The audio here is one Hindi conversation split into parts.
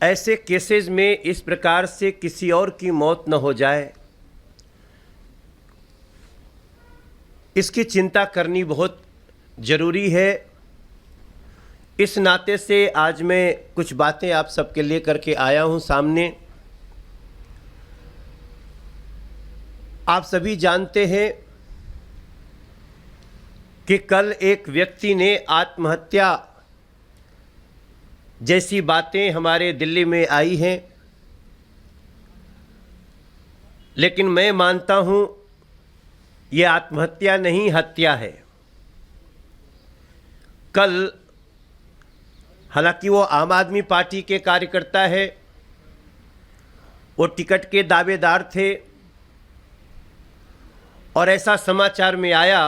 ऐसे केसेस में इस प्रकार से किसी और की मौत न हो जाए, इसकी चिंता करनी बहुत ज़रूरी है। इस नाते से आज मैं कुछ बातें आप सबके लिए करके आया हूं सामने। आप सभी जानते हैं कि कल एक व्यक्ति ने आत्महत्या जैसी बातें हमारे दिल्ली में आई हैं, लेकिन मैं मानता हूं ये आत्महत्या नहीं, हत्या है। कल हालांकि वो आम आदमी पार्टी के कार्यकर्ता है, वो टिकट के दावेदार थे और ऐसा समाचार में आया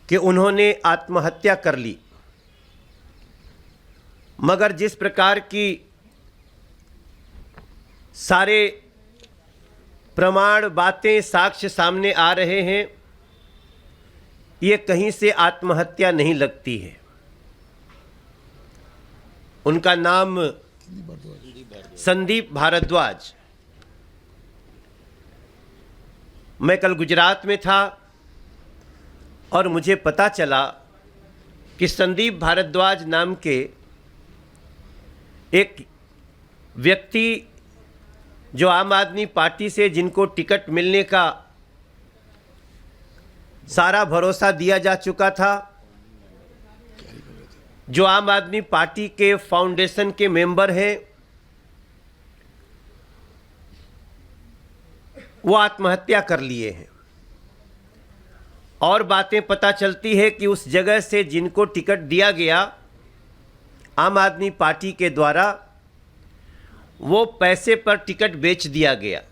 कि उन्होंने आत्महत्या कर ली। मगर जिस प्रकार की सारे प्रमाण, बातें, साक्ष्य सामने आ रहे हैं, ये कहीं से आत्महत्या नहीं लगती है। उनका नाम संदीप भारद्वाज। मैं कल गुजरात में था और मुझे पता चला कि संदीप भारद्वाज नाम के एक व्यक्ति जो आम आदमी पार्टी से, जिनको टिकट मिलने का सारा भरोसा दिया जा चुका था, जो आम आदमी पार्टी के फाउंडेशन के मेंबर हैं, वो आत्महत्या कर लिए हैं। और बातें पता चलती है कि उस जगह से जिनको टिकट दिया गया आम आदमी पार्टी के द्वारा, वो पैसे पर टिकट बेच दिया गया।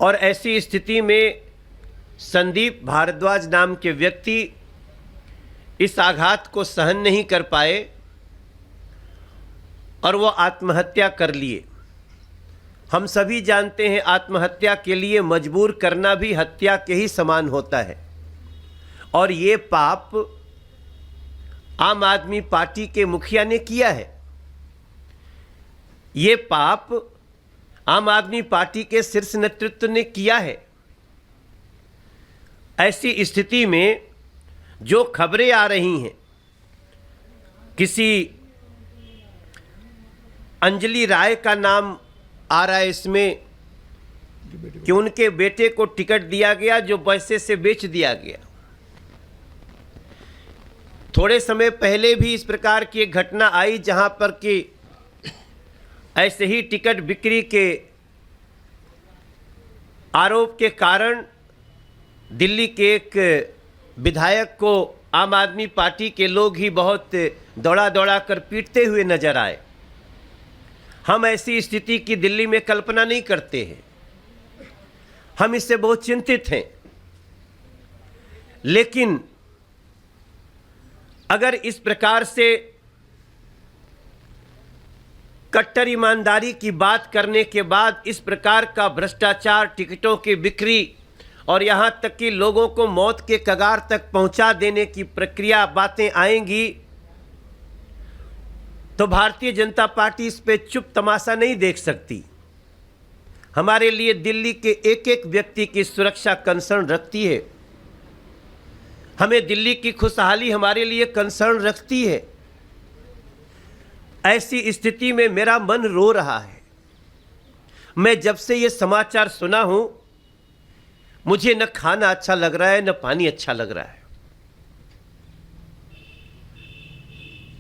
और ऐसी स्थिति में संदीप भारद्वाज नाम के व्यक्ति इस आघात को सहन नहीं कर पाए और वो आत्महत्या कर लिए। हम सभी जानते हैं आत्महत्या के लिए मजबूर करना भी हत्या के ही समान होता है। और ये पाप आम आदमी पार्टी के मुखिया ने किया है। ये पाप आम आदमी पार्टी के शीर्ष नेतृत्व ने किया है। ऐसी स्थिति में जो खबरें आ रही हैं, किसी अंजलि राय का नाम आ रहा है इसमें कि उनके बेटे को टिकट दिया गया जो पैसे से बेच दिया गया। थोड़े समय पहले भी इस प्रकार की एक घटना आई जहां पर कि ऐसे ही टिकट बिक्री के आरोप के कारण दिल्ली के एक विधायक को आम आदमी पार्टी के लोग ही बहुत दौड़ा दौड़ा कर पीटते हुए नजर आए। हम ऐसी स्थिति की दिल्ली में कल्पना नहीं करते हैं, हम इससे बहुत चिंतित हैं। लेकिन अगर इस प्रकार से कट्टर ईमानदारी की बात करने के बाद इस प्रकार का भ्रष्टाचार, टिकटों की बिक्री और यहाँ तक कि लोगों को मौत के कगार तक पहुँचा देने की प्रक्रिया, बातें आएंगी, तो भारतीय जनता पार्टी इस पे चुप तमाशा नहीं देख सकती। हमारे लिए दिल्ली के एक एक व्यक्ति की सुरक्षा कंसर्न रखती है। हमें दिल्ली की खुशहाली हमारे लिए कंसर्न रखती है। ऐसी स्थिति में मेरा मन रो रहा है। मैं जब से ये समाचार सुना हूं, मुझे न खाना अच्छा लग रहा है, न पानी अच्छा लग रहा है।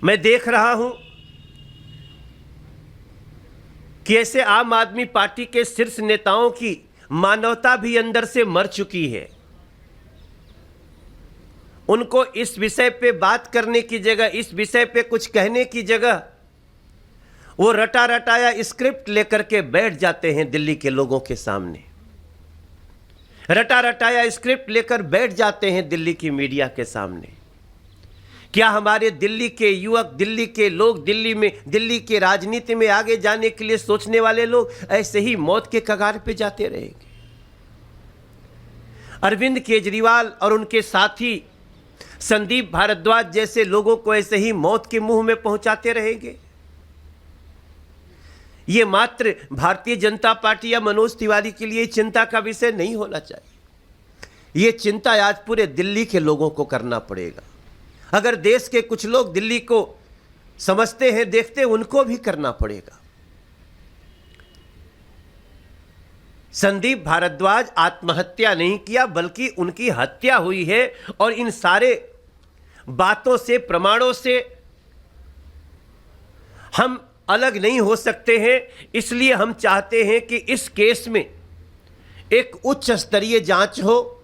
मैं देख रहा हूं कि ऐसे आम आदमी पार्टी के शीर्ष नेताओं की मानवता भी अंदर से मर चुकी है। उनको इस विषय पे बात करने की जगह, इस विषय पे कुछ कहने की जगह, वो रटा रटाया स्क्रिप्ट लेकर के बैठ जाते हैं दिल्ली के लोगों के सामने। रटा रटाया स्क्रिप्ट लेकर बैठ जाते हैं दिल्ली की मीडिया के सामने। क्या हमारे दिल्ली के युवक, दिल्ली के लोग, दिल्ली के राजनीति में आगे जाने के लिए सोचने वाले लोग ऐसे ही मौत के कगार पे जाते रहेंगे? अरविंद केजरीवाल और उनके साथी संदीप भारद्वाज जैसे लोगों को ऐसे ही मौत के मुंह में पहुंचाते रहेंगे? ये मात्र भारतीय जनता पार्टी या मनोज तिवारी के लिए चिंता का विषय नहीं होना चाहिए। ये चिंता आज पूरे दिल्ली के लोगों को करना पड़ेगा। अगर देश के कुछ लोग दिल्ली को समझते हैं, देखते हैं, उनको भी करना पड़ेगा। संदीप भारद्वाज आत्महत्या नहीं किया, बल्कि उनकी हत्या हुई है। और इन सारे बातों से, प्रमाणों से हम अलग नहीं हो सकते हैं। इसलिए हम चाहते हैं कि इस केस में एक उच्च स्तरीय जांच हो,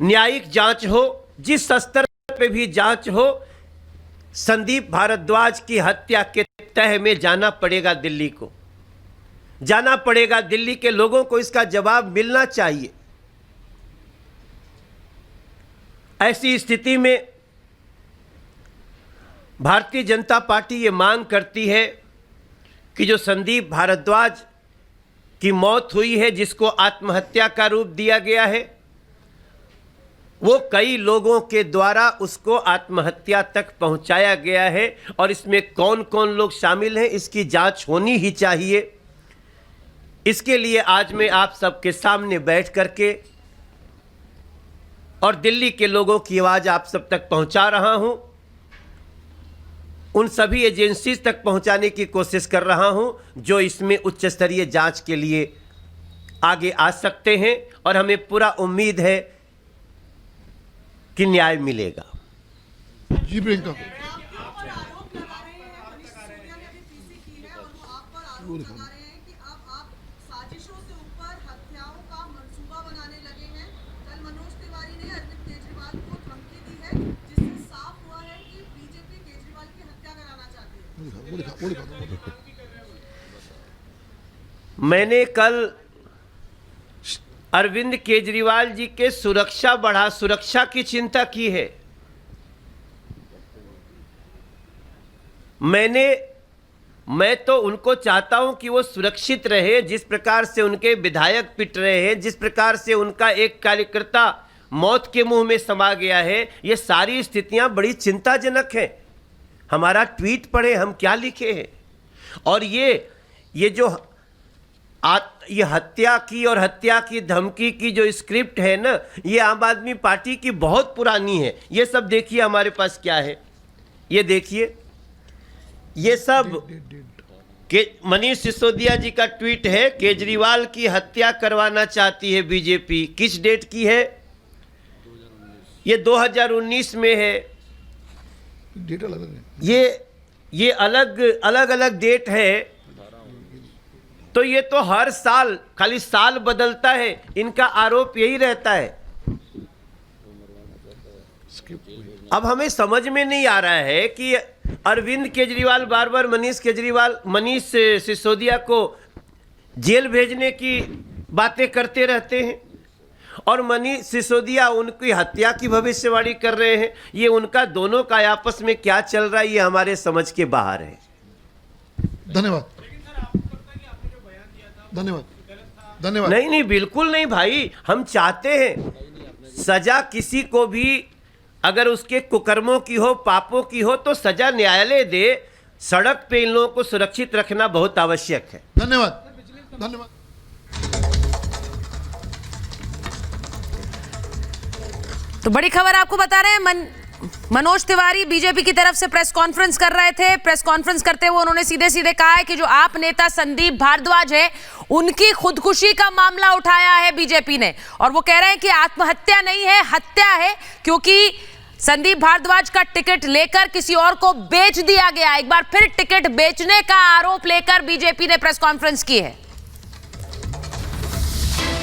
न्यायिक जांच हो, जिस स्तर पे भी जांच हो। संदीप भारद्वाज की हत्या के तह में जाना पड़ेगा दिल्ली को, जाना पड़ेगा दिल्ली के लोगों को, इसका जवाब मिलना चाहिए। ऐसी स्थिति में भारतीय जनता पार्टी ये मांग करती है कि जो संदीप भारद्वाज की मौत हुई है, जिसको आत्महत्या का रूप दिया गया है, वो कई लोगों के द्वारा उसको आत्महत्या तक पहुंचाया गया है। और इसमें कौन कौन लोग शामिल हैं, इसकी जांच होनी ही चाहिए। इसके लिए आज मैं आप सबके सामने बैठ करके और दिल्ली के लोगों की आवाज़ आप सब तक पहुंचा रहा हूं। उन सभी एजेंसीज तक पहुंचाने की कोशिश कर रहा हूं जो इसमें उच्च स्तरीय जांच के लिए आगे आ सकते हैं। और हमें पूरा उम्मीद है कि न्याय मिलेगा। जी प्रियंका, मैंने कल अरविंद केजरीवाल जी के सुरक्षा की चिंता की है। मैं तो उनको चाहता हूं कि वो सुरक्षित रहे। जिस प्रकार से उनके विधायक पिट रहे हैं, जिस प्रकार से उनका एक कार्यकर्ता मौत के मुंह में समा गया है, ये सारी स्थितियां बड़ी चिंताजनक हैं। हमारा ट्वीट पढ़े, हम क्या लिखे हैं। और ये जो ये हत्या की और हत्या की धमकी की जो स्क्रिप्ट है ना, ये आम आदमी पार्टी की बहुत पुरानी है। ये सब देखिए हमारे पास क्या है, ये देखिए, ये सब मनीष सिसोदिया जी का ट्वीट है। केजरीवाल की हत्या करवाना चाहती है बीजेपी। किस डेट की है? ये 2019 में है। डेट अलग है। ये अलग डेट है। तो ये तो हर साल खाली साल बदलता है, इनका आरोप यही रहता है। अब हमें समझ में नहीं आ रहा है कि अरविंद केजरीवाल बार बार मनीष सिसोदिया को जेल भेजने की बातें करते रहते हैं और मनीष सिसोदिया उनकी हत्या की भविष्यवाणी कर रहे हैं। ये उनका दोनों का आपस में क्या चल रहा है, ये हमारे समझ के बाहर है। धन्यवाद। नहीं, बिल्कुल नहीं भाई। हम चाहते हैं सजा किसी को भी अगर उसके कुकर्मों की हो, पापों की हो, तो सजा न्यायालय दे। सड़क पे इन लोगों को सुरक्षित रखना बहुत आवश्यक है। धन्यवाद। तो बड़ी खबर आपको बता रहे हैं, मनोज तिवारी बीजेपी की तरफ से प्रेस कॉन्फ्रेंस कर रहे थे। प्रेस कॉन्फ्रेंस करते हुए उन्होंने सीधे सीधे कहा है कि जो आप नेता संदीप भारद्वाज है, उनकी खुदकुशी का मामला उठाया है बीजेपी ने। और वो कह रहे हैं कि आत्महत्या नहीं है, हत्या है, क्योंकि संदीप भारद्वाज का टिकट लेकर किसी और को बेच दिया गया। एक बार फिर टिकट बेचने का आरोप लेकर बीजेपी ने प्रेस कॉन्फ्रेंस की है।